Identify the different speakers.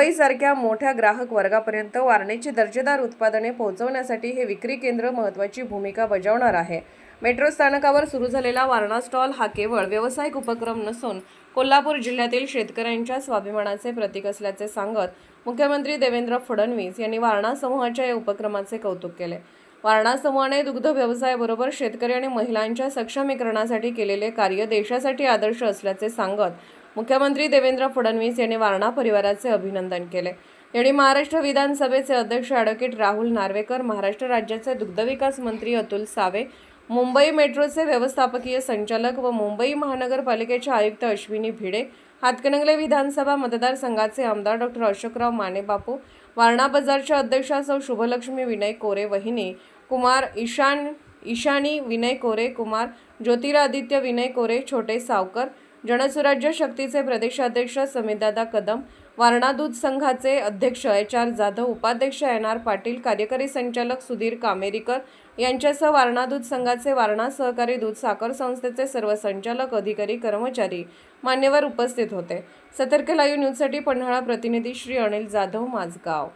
Speaker 1: मुंबईसारख्या मोठ्या ग्राहक वर्गापर्यंत वारणेची दर्जेदार उत्पादने पोहोचवण्यासाठी हे विक्री केंद्र महत्त्वाची भूमिका बजावणार आहे। मेट्रो स्थानकावर सुरू झालेला वारणा स्टॉल हा केवळ व्यावसायिक उपक्रम नसून कोल्हापूर जिल्ह्यातील शेतकऱ्यांच्या स्वाभिमानाचे प्रतीक असल्याचे सांगत मुख्यमंत्री देवेंद्र फडणवीस यांनी वारणा समूहाच्या या उपक्रमाचे कौतुक केले। वारणा समूहाने दुग्ध व्यवसायाबरोबर शेतकरी आणि महिलांच्या सक्षमीकरणासाठी केलेले कार्य देशासाठी आदर्श असल्याचे सांगत मुख्यमंत्री देवेंद्र फडणवीस यांनी वारणा परिवाराचे अभिनंदन केले। यावेळी महाराष्ट्र विधानसभेचे अध्यक्ष ॲडव्होकेट राहुल नार्वेकर, महाराष्ट्र राज्याचे दुग्धविकास मंत्री अतुल सावे, मुंबई मेट्रोचे व्यवस्थापकीय संचालक व मुंबई महानगरपालिकेचे आयुक्त अश्विनी भिडे, हातकणंगले विधानसभा मतदारसंघाचे आमदार डॉ. अशोकराव माने बापू, वारणा बाजारच्या अध्यक्षा सौ शुभलक्ष्मी विनय कोरे वहिनी, कुमार ईशानी विनय कोरे कुमार, ज्योतिरादित्य विनय कोरे, छोटे सावकर, जनसुराज्य शक्तीचे प्रदेशाध्यक्ष समीरदादा कदम, वारणा दूध संघाचे अध्यक्ष HR जाधव, उपाध्यक्ष NR पाटील, कार्यकारी संचालक सुधीर कामेरीकर यांच्यासह वारणा दूध संघाचे वारणा सहकारी दूध साखर संस्थेचे सर्व संचालक, अधिकारी, कर्मचारी मान्यवर उपस्थित होते। सतर्क लाईव्ह न्यूजसाठी पन्हाळा प्रतिनिधी श्री अनिल जाधव, माझगाव।